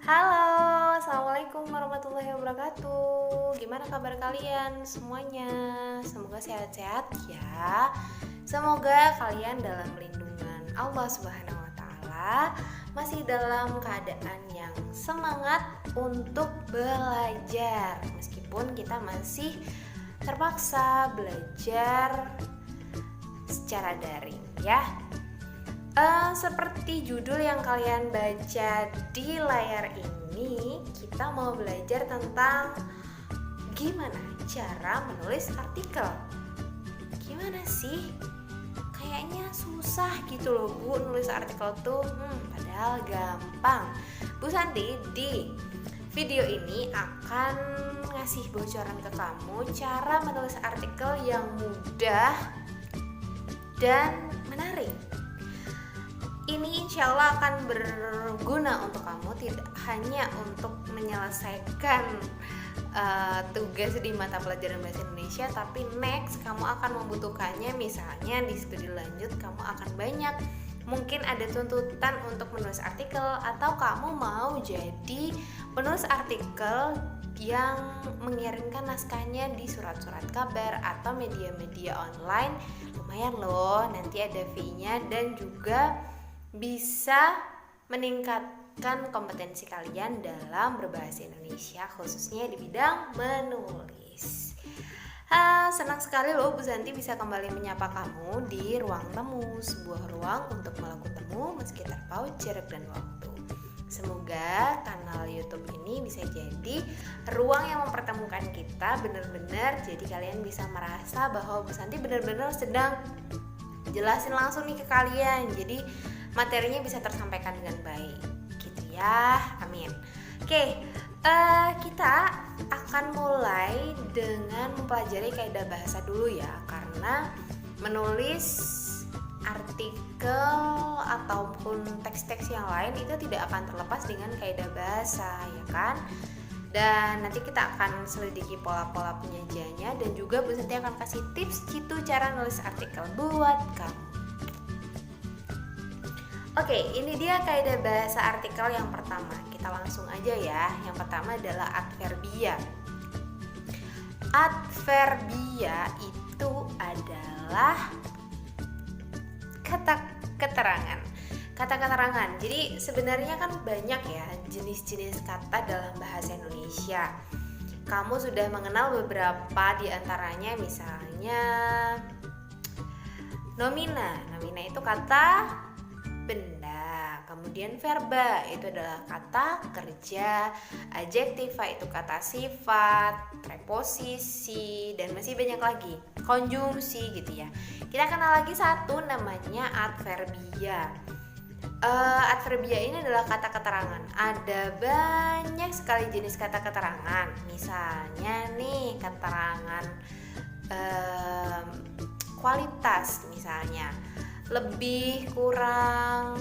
Halo, Assalamualaikum warahmatullahi wabarakatuh. Gimana kabar kalian semuanya? Semoga sehat-sehat ya. Semoga kalian dalam lindungan Allah Subhanahu wa taala, masih dalam keadaan yang semangat untuk belajar meskipun kita masih terpaksa belajar secara daring ya. Seperti judul yang kalian baca di layar ini, kita mau belajar tentang gimana cara menulis artikel. Gimana sih? Kayaknya susah gitu loh Bu nulis artikel tuh. Padahal gampang. Bu Santi di video ini akan ngasih bocoran ke kamu cara menulis artikel yang mudah dan menarik. Ini insya Allah akan berguna untuk kamu, tidak hanya untuk menyelesaikan tugas di mata pelajaran bahasa Indonesia, tapi next kamu akan membutuhkannya. Misalnya di studi lanjut kamu akan banyak mungkin ada tuntutan untuk menulis artikel, atau kamu mau jadi penulis artikel yang mengirimkan naskahnya di surat-surat kabar atau media-media online. Lumayan loh, nanti ada fee-nya dan juga bisa meningkatkan kompetensi kalian dalam berbahasa Indonesia, khususnya di bidang menulis. Senang sekali loh Bu Santi bisa kembali menyapa kamu di ruang temu, sebuah ruang untuk melakukan temu meski terpaut jarak dan waktu. Semoga kanal YouTube ini bisa jadi ruang yang mempertemukan kita benar-benar, jadi kalian bisa merasa bahwa Bu Santi benar-benar sedang jelasin langsung nih ke kalian, jadi materinya bisa tersampaikan dengan baik gitu ya, amin. Oke, kita akan mulai dengan mempelajari kaidah bahasa dulu ya, karena menulis artikel ataupun teks-teks yang lain itu tidak akan terlepas dengan kaidah bahasa, ya kan? Dan nanti kita akan selidiki pola-pola penyajiannya, dan juga Bu Santi akan kasih tips gitu cara nulis artikel buat kamu. Oke, ini dia kaidah bahasa artikel yang pertama. Kita langsung aja ya. Yang pertama adalah adverbia. Adverbia itu adalah kata keterangan. Kata keterangan. Jadi sebenarnya kan banyak ya jenis-jenis kata dalam bahasa Indonesia. Kamu sudah mengenal beberapa di antaranya, misalnya nomina. Nomina itu kata benda. Kemudian verba itu adalah kata kerja, adjektiva itu kata sifat, preposisi, dan masih banyak lagi, konjungsi gitu ya. Kita kenal lagi satu namanya adverbia. Adverbia ini adalah kata keterangan. Ada banyak sekali jenis kata keterangan. Misalnya nih keterangan kualitas, misalnya lebih kurang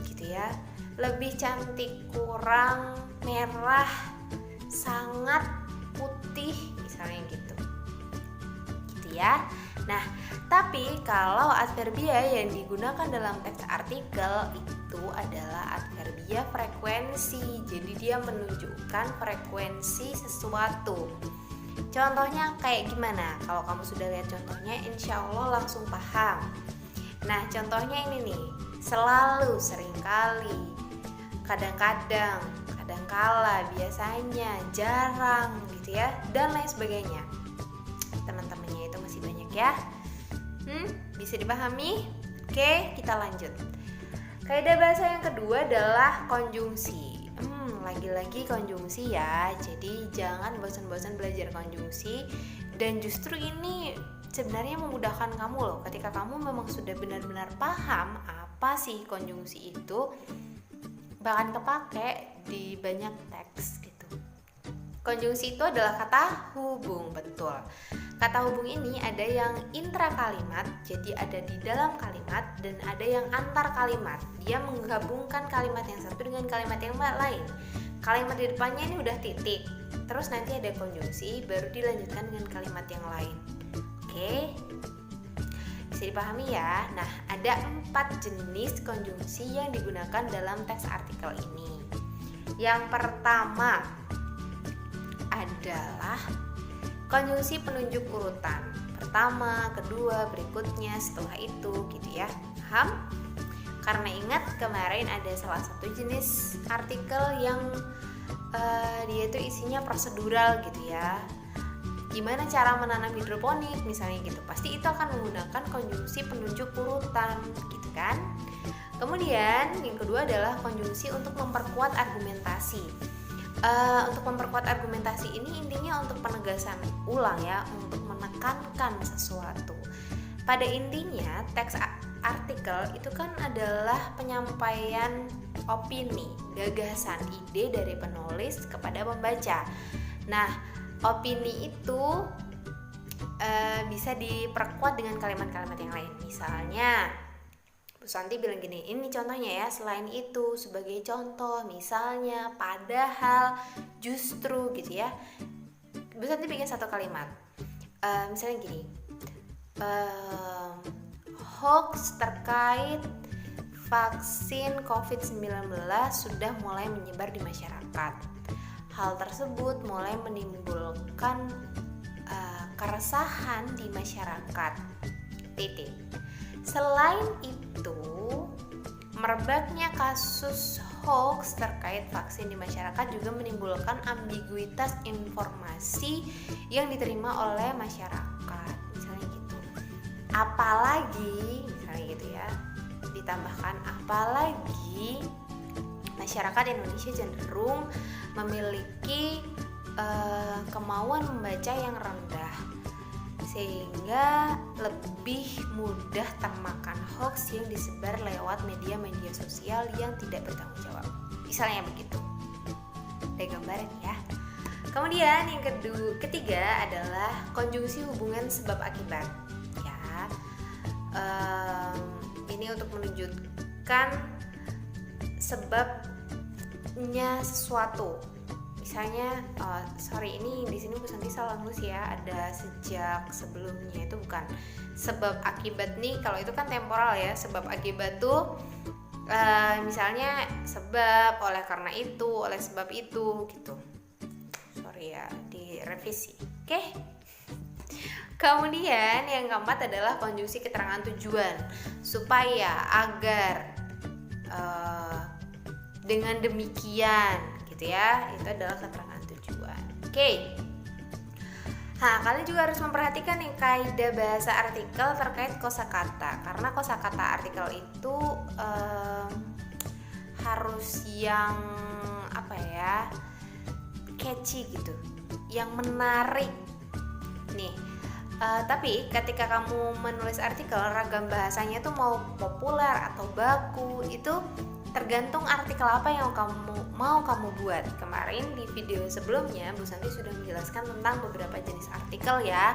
gitu ya, lebih cantik, kurang merah, sangat putih, misalnya gitu ya. Nah, tapi kalau adverbia yang digunakan dalam teks artikel itu adalah adverbia frekuensi. Jadi dia menunjukkan frekuensi sesuatu. Contohnya kayak gimana? Kalau kamu sudah lihat contohnya, insya Allah langsung paham. Nah, contohnya ini nih, selalu, seringkali, kadang-kadang, kadangkala, biasanya, jarang gitu ya, dan lain sebagainya. Teman-temannya itu masih banyak ya. Bisa dipahami? Oke, kita lanjut. Kaidah bahasa yang kedua adalah konjungsi. Lagi-lagi konjungsi ya. Jadi jangan bosan-bosan belajar konjungsi, dan justru ini sebenarnya memudahkan kamu loh. Ketika kamu memang sudah benar-benar paham apa sih konjungsi itu, bahkan kepake di banyak teks gitu. Konjungsi itu adalah kata hubung, betul. Kata hubung ini ada yang intra kalimat, jadi ada di dalam kalimat, dan ada yang antar kalimat. Dia menggabungkan kalimat yang satu dengan kalimat yang lain. Kalimat di depannya ini udah titik, terus nanti ada konjungsi, baru dilanjutkan dengan kalimat yang lain. Oke, bisa dipahami ya. Nah, ada 4 jenis konjungsi yang digunakan dalam teks artikel ini. Yang pertama adalah konjungsi penunjuk urutan. Pertama, kedua, berikutnya, setelah itu gitu ya. Paham? Karena ingat kemarin ada salah satu jenis artikel yang dia itu isinya prosedural gitu ya. Gimana cara menanam hidroponik misalnya gitu. Pasti itu akan menggunakan konjungsi penunjuk urutan gitu kan. Kemudian yang kedua adalah konjungsi untuk memperkuat argumentasi. Untuk memperkuat argumentasi ini intinya untuk penegasan ulang ya, untuk menekankan sesuatu. Pada intinya teks artikel itu kan adalah penyampaian opini, gagasan, ide dari penulis kepada pembaca. Nah, opini itu bisa diperkuat dengan kalimat-kalimat yang lain. Misalnya Bu Santi bilang gini, ini contohnya ya, selain itu, sebagai contoh, misalnya, padahal, justru gitu ya. Bu Santi bikin satu kalimat, misalnya gini, hoax terkait vaksin COVID-19 sudah mulai menyebar di masyarakat. Hal tersebut mulai menimbulkan keresahan di masyarakat. Titik. Selain itu, merebaknya kasus hoax terkait vaksin di masyarakat juga menimbulkan ambiguitas informasi yang diterima oleh masyarakat. Misalnya gitu. Apalagi, misalnya gitu ya, ditambahkan apalagi masyarakat Indonesia cenderung memiliki kemauan membaca yang rendah, sehingga lebih mudah termakan hoax yang disebar lewat media-media sosial yang tidak bertanggung jawab. Misalnya begitu. Ada gambaran ya. Kemudian yang ketiga adalah konjungsi hubungan sebab akibat. Ya, ini untuk menunjukkan sebabnya sesuatu. Misalnya, ini di sini Bu Santi salah nulis ya, ada sejak sebelumnya, itu bukan sebab akibat nih. Kalau itu kan temporal ya, sebab akibat tuh misalnya sebab oleh karena itu, oleh sebab itu gitu. Sorry ya, direvisi. Oke. Kemudian yang keempat adalah konjungsi keterangan tujuan, supaya agar dengan demikian gitu ya, itu adalah keterangan tujuan. Oke. Nah, kalian juga harus memperhatikan nih kaidah bahasa artikel terkait kosakata, karena kosakata artikel itu harus yang catchy gitu, yang menarik nih. Tapi ketika kamu menulis artikel, ragam bahasanya tuh mau populer atau baku, itu tergantung artikel apa yang mau kamu buat. Kemarin di video sebelumnya Bu Santi sudah menjelaskan tentang beberapa jenis artikel ya.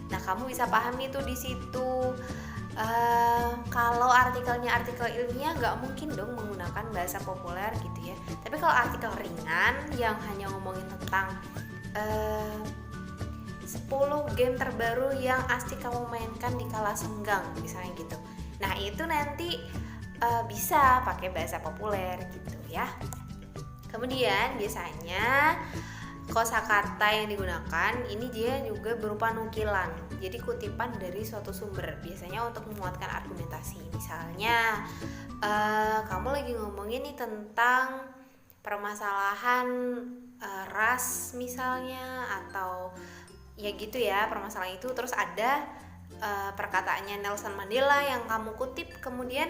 Nah, kamu bisa pahami tuh di situ. Kalau artikelnya artikel ilmiah nggak mungkin dong menggunakan bahasa populer gitu ya. Tapi kalau artikel ringan yang hanya ngomongin tentang 10 game terbaru yang asik kamu mainkan di kala senggang misalnya gitu. Nah, itu nanti bisa pakai bahasa populer gitu ya. Kemudian biasanya kosakata yang digunakan ini dia juga berupa nukilan, jadi kutipan dari suatu sumber, biasanya untuk menguatkan argumentasi. Misalnya kamu lagi ngomongin nih tentang permasalahan ras misalnya, atau ya gitu ya, permasalahan itu, terus ada perkataannya Nelson Mandela yang kamu kutip, kemudian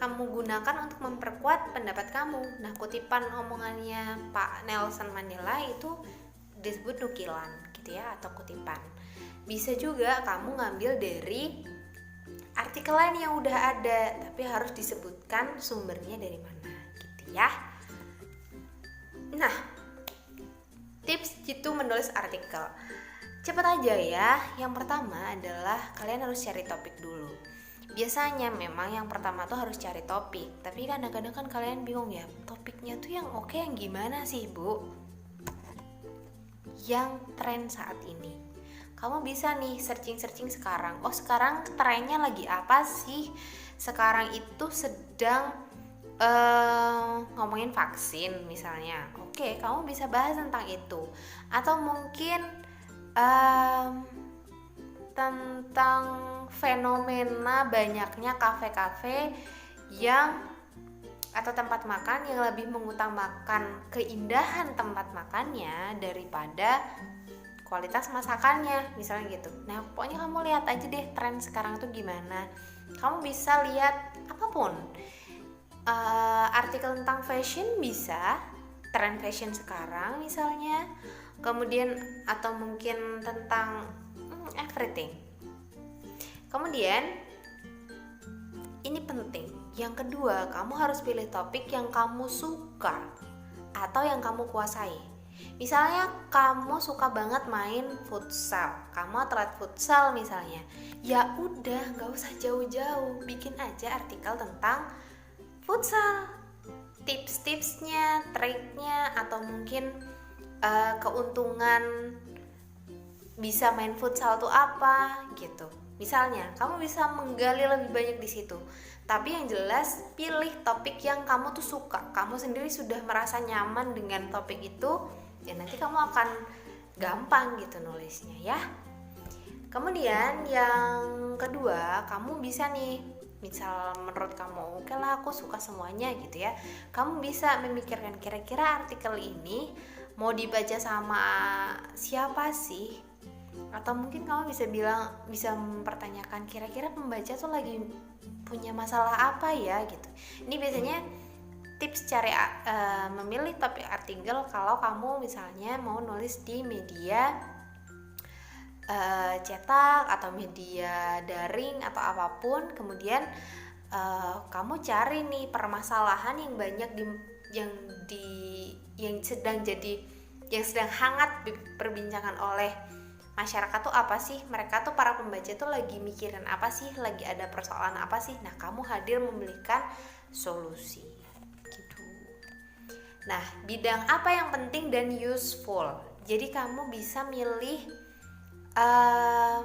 kamu gunakan untuk memperkuat pendapat kamu. Nah, kutipan omongannya Pak Nelson Mandela itu disebut nukilan gitu ya, atau kutipan. Bisa juga kamu ngambil dari artikel lain yang udah ada, tapi harus disebutkan sumbernya dari mana gitu ya. Nah, tips gitu menulis artikel. Cepat aja ya. Yang pertama adalah kalian harus cari topik dulu. Biasanya memang yang pertama tuh harus cari topik, tapi kadang-kadang kan kalian bingung ya, topiknya tuh yang oke yang gimana sih Bu? Yang tren saat ini. Kamu bisa nih searching sekarang. Oh, sekarang trennya lagi apa sih? Sekarang itu sedang ngomongin vaksin misalnya, oke, kamu bisa bahas tentang itu. Atau mungkin tentang fenomena banyaknya kafe-kafe yang atau tempat makan yang lebih mengutamakan keindahan tempat makannya daripada kualitas masakannya, misalnya gitu. Nah, pokoknya kamu lihat aja deh tren sekarang tuh gimana. Kamu bisa lihat apapun, artikel tentang fashion bisa, tren fashion sekarang misalnya, kemudian atau mungkin tentang everything. Kemudian ini penting. Yang kedua, kamu harus pilih topik yang kamu suka atau yang kamu kuasai. Misalnya kamu suka banget main futsal, kamu atlet futsal misalnya. Ya udah, nggak usah jauh-jauh, bikin aja artikel tentang futsal, tips-tipsnya, triknya, atau mungkin keuntungan bisa main futsal tuh apa gitu. Misalnya, kamu bisa menggali lebih banyak di situ. Tapi yang jelas pilih topik yang kamu tuh suka. Kamu sendiri sudah merasa nyaman dengan topik itu, ya nanti kamu akan gampang gitu nulisnya ya. Kemudian yang kedua, kamu bisa nih, misal menurut kamu oke lah aku suka semuanya gitu ya, kamu bisa memikirkan kira-kira artikel ini mau dibaca sama siapa sih, atau mungkin kamu bisa mempertanyakan kira-kira pembaca tuh lagi punya masalah apa ya gitu. Ini biasanya tips cari memilih topik artikel kalau kamu misalnya mau nulis di media cetak atau media daring atau apapun. Kemudian kamu cari nih permasalahan yang banyak yang sedang hangat diperbincangkan oleh masyarakat tuh apa sih, mereka tuh para pembaca tuh lagi mikirin apa sih, lagi ada persoalan apa sih. Nah, kamu hadir memberikan solusi gitu. Nah, bidang apa yang penting dan useful, jadi kamu bisa milih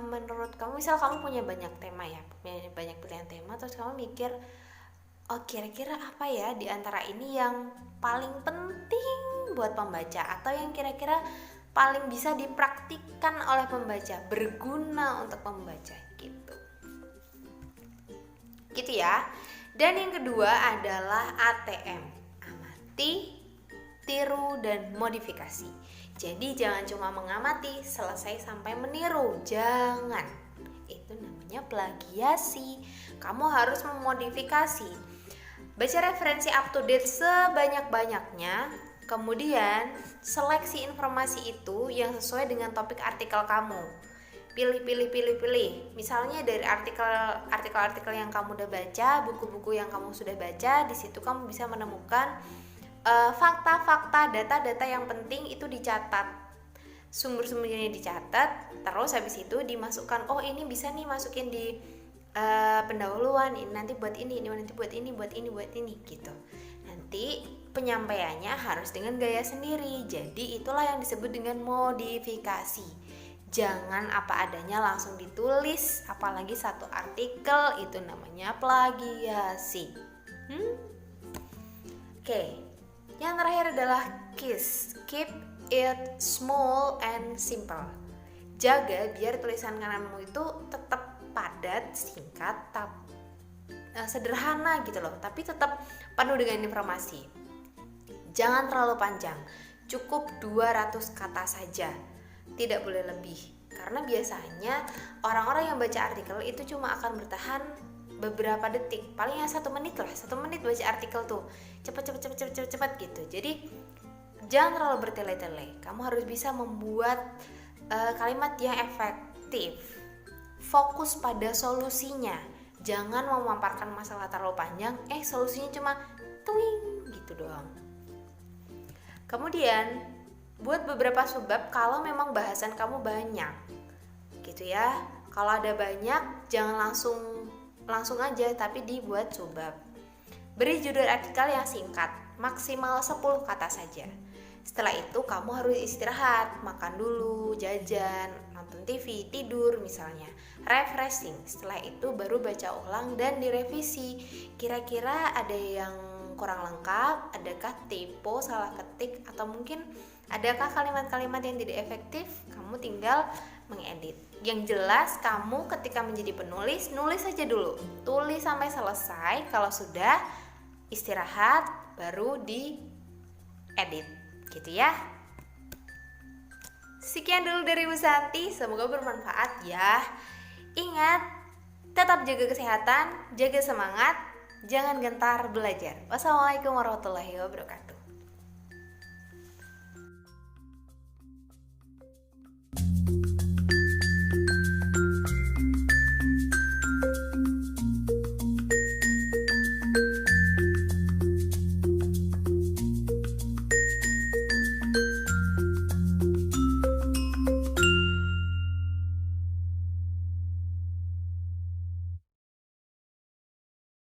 menurut kamu, misal kamu punya banyak tema ya, banyak pilihan tema, terus kamu mikir oh kira-kira apa ya di antara ini yang paling penting buat pembaca, atau yang kira-kira paling bisa dipraktikkan oleh pembaca, berguna untuk pembaca gitu ya. Dan yang kedua adalah ATM, amati, tiru, dan modifikasi. Jadi jangan cuma mengamati selesai sampai meniru, jangan, itu namanya plagiasi. Kamu harus memodifikasi, baca referensi up to date sebanyak-banyaknya. Kemudian seleksi informasi itu yang sesuai dengan topik artikel kamu. Pilih. Misalnya dari artikel yang kamu udah baca, buku-buku yang kamu sudah baca, di situ kamu bisa menemukan fakta-fakta, data-data yang penting itu dicatat. Sumber-sumbernya dicatat, terus habis itu dimasukkan. Oh, ini bisa nih masukin di pendahuluan, ini nanti buat ini nanti buat ini gitu. Nanti penyampaiannya harus dengan gaya sendiri. Jadi itulah yang disebut dengan modifikasi. Jangan apa adanya langsung ditulis, apalagi satu artikel, itu namanya plagiasi. Oke. Yang terakhir adalah keep it small and simple. Jaga biar tulisan kananmu itu tetap padat, singkat, sederhana gitu loh, tapi tetap penuh dengan informasi. Jangan terlalu panjang, cukup 200 kata saja, tidak boleh lebih. Karena biasanya orang-orang yang baca artikel itu cuma akan bertahan beberapa detik, paling ya 1 menit lah, 1 menit baca artikel tuh cepat gitu. Jadi jangan terlalu bertele-tele, kamu harus bisa membuat kalimat yang efektif, fokus pada solusinya. Jangan memaparkan masalah terlalu panjang, solusinya cuma tuing gitu doang. Kemudian buat beberapa subbab kalau memang bahasan kamu banyak gitu ya. Kalau ada banyak jangan langsung aja, tapi dibuat subbab. Beri judul artikel yang singkat, maksimal 10 kata saja. Setelah itu kamu harus istirahat, makan dulu, jajan, nonton TV, tidur misalnya, refreshing. Setelah itu baru baca ulang dan direvisi. Kira-kira ada yang kurang lengkap, adakah typo, salah ketik, atau mungkin adakah kalimat-kalimat yang tidak efektif, kamu tinggal mengedit. Yang jelas kamu ketika menjadi penulis, nulis saja dulu, tulis sampai selesai. Kalau sudah, istirahat, baru diedit, gitu ya. Sekian dulu dari Bu Santi, semoga bermanfaat ya. Ingat, tetap jaga kesehatan, jaga semangat, jangan gentar belajar. Wassalamualaikum warahmatullahi wabarakatuh.